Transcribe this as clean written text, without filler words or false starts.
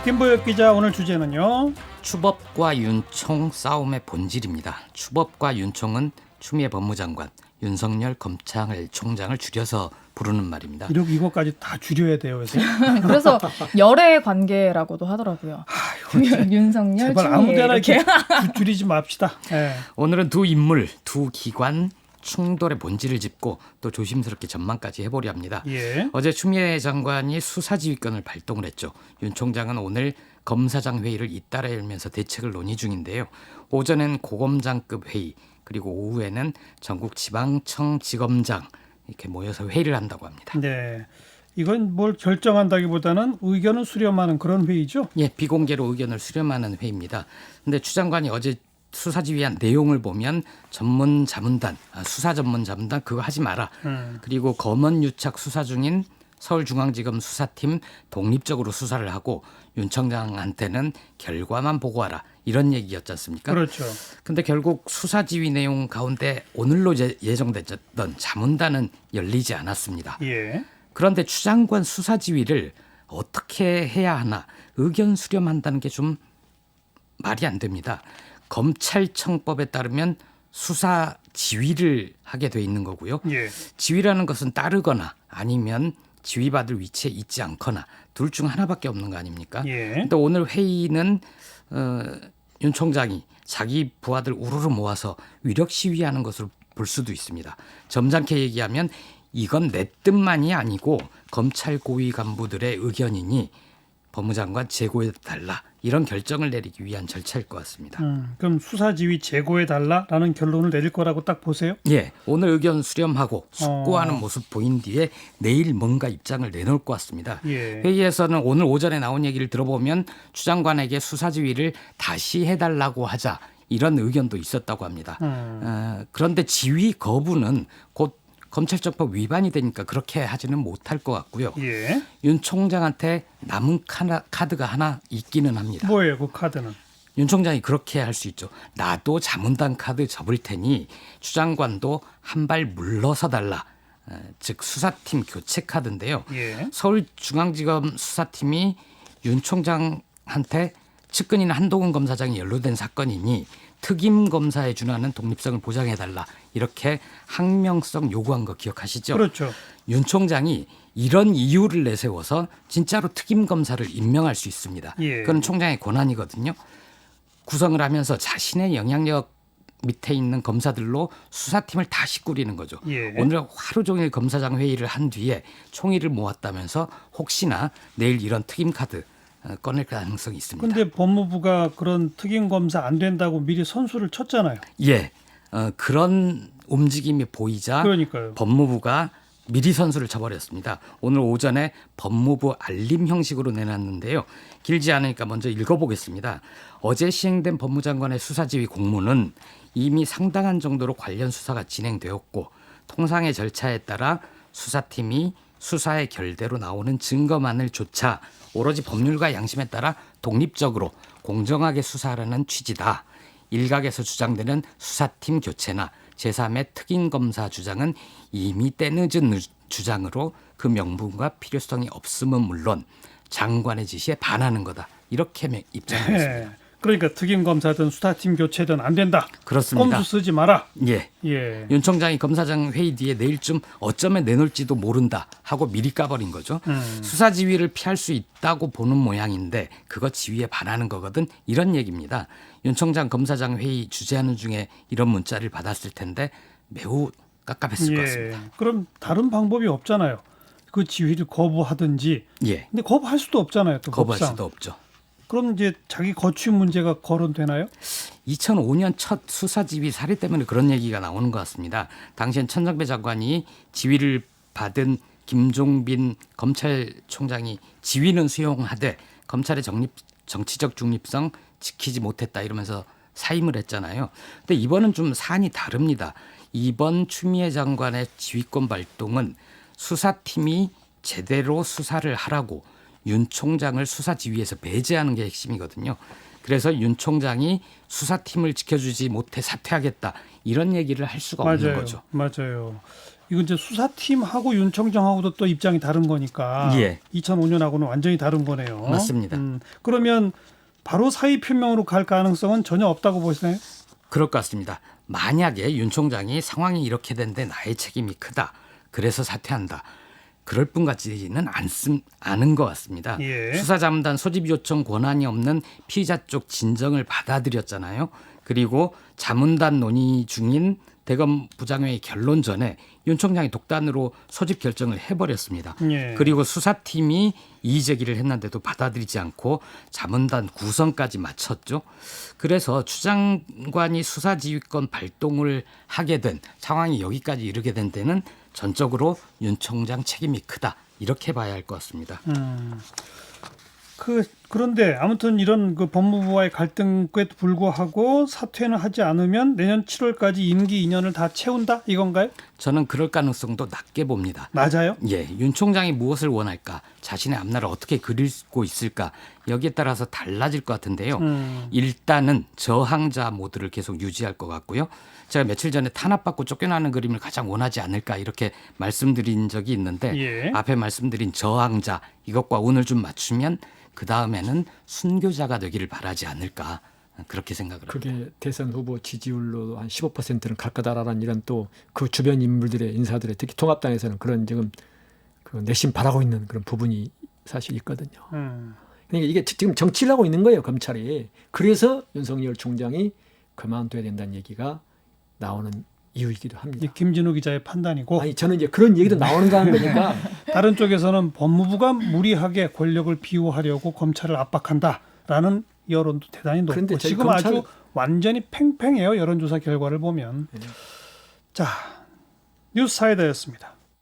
김보혁 기자, 오늘 주제는요. 추법과 윤총 싸움의 본질입니다. 추법과 윤총은 추미애 법무장관, 윤석열 검찰총장을 줄여서 부르는 말입니다. 이것까지 다 줄여야 돼요, 요새. 그래서 열애 관계라고도 하더라고요. 윤석열, 제발 추미애 아무데나 이렇게. 이렇게 줄이지 맙시다. 네. 오늘은 두 인물, 두 기관 충돌의 본질을 짚고 또 조심스럽게 전망까지 해보려 합니다. 예. 어제 추미애 장관이 수사지휘권을 발동을 했죠. 윤 총장은 오늘 검사장 회의를 잇따라 열면서 대책을 논의 중인데요. 오전엔 고검장급 회의, 그리고 오후에는 전국 지방청 지검장 이렇게 모여서 회의를 한다고 합니다. 네. 이건 뭘 결정한다기보다는 의견을 수렴하는 그런 회의죠. 예, 비공개로 의견을 수렴하는 회의입니다. 근데 추 장관이 어제 수사지휘한 내용을 보면 전문 자문단, 수사 전문 자문단 그거 하지 마라. 그리고 검언 유착 수사 중인 서울중앙지검 수사팀 독립적으로 수사를 하고 윤 청장한테는 결과만 보고하라. 이런 얘기였지 않습니까? 그렇죠. 근데 결국 수사지휘 내용 가운데 오늘로 예정됐던 자문단은 열리지 않았습니다. 예. 그런데 추 장관 수사지휘를 어떻게 해야 하나 의견 수렴한다는 게 좀 말이 안 됩니다. 검찰청법에 따르면 수사 지휘를 하게 돼 있는 거고요. 예. 지휘라는 것은 따르거나 아니면 지휘받을 위치에 있지 않거나 둘 중 하나밖에 없는 거 아닙니까? 예. 근데 오늘 회의는 윤 총장이 자기 부하들 우르르 모아서 위력 시위하는 것으로 볼 수도 있습니다. 점잖게 얘기하면 이건 내 뜻만이 아니고 검찰 고위 간부들의 의견이니 법무장관 재고해달라 이런 결정을 내리기 위한 절차일 것 같습니다. 그럼 수사지휘 재고해달라라는 결론을 내릴 거라고 딱 보세요? 예, 오늘 의견 수렴하고 숙고하는 모습 보인 뒤에 내일 뭔가 입장을 내놓을 것 같습니다. 예. 회의에서는 오늘 오전에 나온 얘기를 들어보면 추 장관에게 수사지휘를 다시 해달라고 하자 이런 의견도 있었다고 합니다. 그런데 지휘 거부는 곧 검찰청법 위반이 되니까 그렇게 하지는 못할 것 같고요. 예. 윤 총장한테 남은 카드가 하나 있기는 합니다. 뭐예요, 그 카드는? 윤 총장이 그렇게 할 수 있죠. 나도 자문단 카드 접을 테니 추 장관도 한 발 물러서 달라. 즉 수사팀 교체 카드인데요. 예. 서울중앙지검 수사팀이 윤 총장한테 측근인 한동훈 검사장이 연루된 사건이니 특임 검사에 준하는 독립성을 보장해달라. 이렇게 항명성 요구한 거 기억하시죠? 그렇죠. 윤 총장이 이런 이유를 내세워서 진짜로 특임 검사를 임명할 수 있습니다. 예. 그건 총장의 권한이거든요. 구성을 하면서 자신의 영향력 밑에 있는 검사들로 수사팀을 다시 꾸리는 거죠. 예. 오늘 하루 종일 검사장 회의를 한 뒤에 총의를 모았다면서 혹시나 내일 이런 특임 카드 꺼낼 가능성이 있습니다. 근데 법무부가 그런 특임 검사 안 된다고 미리 선수를 쳤잖아요. 예, 그런 움직임이 보이자 그러니까요. 법무부가 미리 선수를 쳐버렸습니다. 오늘 오전에 법무부 알림 형식으로 내놨는데요. 길지 않으니까 먼저 읽어보겠습니다. 어제 시행된 법무장관의 수사지휘 공문은 이미 상당한 정도로 관련 수사가 진행되었고 통상의 절차에 따라 수사팀이 수사의 결대로 나오는 증거만을 조차 오로지 법률과 양심에 따라 독립적으로 공정하게 수사하라는 취지다. 일각에서 주장되는 수사팀 교체나 제3의 특임검사 주장은 이미 때늦은 주장으로 그 명분과 필요성이 없음은 물론 장관의 지시에 반하는 거다. 이렇게 입장했습니다. 예. 그러니까 특임 검사든 수사팀 교체든 안 된다. 그렇습니다. 꼼수 쓰지 마라. 예. 예. 윤 총장이 검사장 회의 뒤에 내일쯤 어쩌면 내놓을지도 모른다 하고 미리 까버린 거죠. 수사 지휘를 피할 수 있다고 보는 모양인데 그거 지휘에 반하는 거거든 이런 얘기입니다. 윤 총장 검사장 회의 주재하는 중에 이런 문자를 받았을 텐데 매우 깝깝했을 것 같습니다. 그럼 다른 방법이 없잖아요. 그 지휘를 거부하든지. 예. 근데 거부할 수도 없잖아요. 또 거부할 법상. 수도 없죠. 그럼 이제 자기 거취 문제가 거론되나요? 2005년 첫 수사지휘 사례 때문에 그런 얘기가 나오는 것 같습니다. 당시엔 천정배 장관이 지휘를 받은 김종빈 검찰총장이 지휘는 수용하되 검찰의 정치적 중립성 지키지 못했다 이러면서 사임을 했잖아요. 근데 이번은 좀 사안이 다릅니다. 이번 추미애 장관의 지휘권 발동은 수사팀이 제대로 수사를 하라고 윤 총장을 수사지휘에서 배제하는 게 핵심이거든요. 그래서 윤 총장이 수사팀을 지켜주지 못해 사퇴하겠다 이런 얘기를 할 수가 없는 거죠. 맞아요. 이건 이제 수사팀하고 윤 청장하고도 또 입장이 다른 거니까 예. 2005년하고는 완전히 다른 거네요. 맞습니다. 그러면 바로 사의 표명으로 갈 가능성은 전혀 없다고 보시나요? 그럴 것 같습니다. 만약에 윤 총장이 상황이 이렇게 된데 나의 책임이 크다. 그래서 사퇴한다. 그럴 뿐 같지는 않은 것 같습니다. 예. 수사자문단 소집 요청 권한이 없는 피의자 쪽 진정을 받아들였잖아요. 그리고 자문단 논의 중인 대검 부장회의 결론 전에 윤 총장이 독단으로 소집 결정을 해버렸습니다. 예. 그리고 수사팀이 이의 제기를 했는데도 받아들이지 않고 자문단 구성까지 마쳤죠. 그래서 추 장관이 수사지휘권 발동을 하게 된 상황이 여기까지 이르게 된 데는 전적으로 윤 총장 책임이 크다. 이렇게 봐야 할 것 같습니다. 그런데 아무튼 이런 그 법무부와의 갈등에도 불구하고 사퇴는 하지 않으면 내년 7월까지 임기 2년을 다 채운다 이건가요? 저는 그럴 가능성도 낮게 봅니다. 맞아요? 예, 윤 총장이 무엇을 원할까, 자신의 앞날을 어떻게 그리고 있을까 여기에 따라서 달라질 것 같은데요. 일단은 저항자 모드를 계속 유지할 것 같고요. 제가 며칠 전에 탄압받고 쫓겨나는 그림을 가장 원하지 않을까 이렇게 말씀드린 적이 있는데 예. 앞에 말씀드린 저항자 이것과 운을 좀 맞추면 그 다음에는 순교자가 되기를 바라지 않을까 그렇게 생각을 합니다. 그게 대선 후보 지지율로 한 15%는 갈 거다라는 이런 또 그 주변 인물들의 인사들의 특히 통합당에서는 그런 지금 그 내심 바라고 있는 그런 부분이 사실 있거든요. 그러니까 이게 지금 정치를 하고 있는 거예요, 검찰이. 그래서 윤석열 총장이 그만둬야 된다는 얘기가 나오는 이유이기도 합니다. 김진우 기자의 판단이고 아니 저는 이제 그런 얘기도 나오는 거 하는 거니까 다른 쪽에서는 법무부가 무리하게 권력을 비호하려고 검찰을 압박한다라는 여론도 대단히 높고 그런데 저희 지금 아주 완전히 팽팽해요. 여론조사 결과를 보면. 자, 뉴스 사이다였습니다.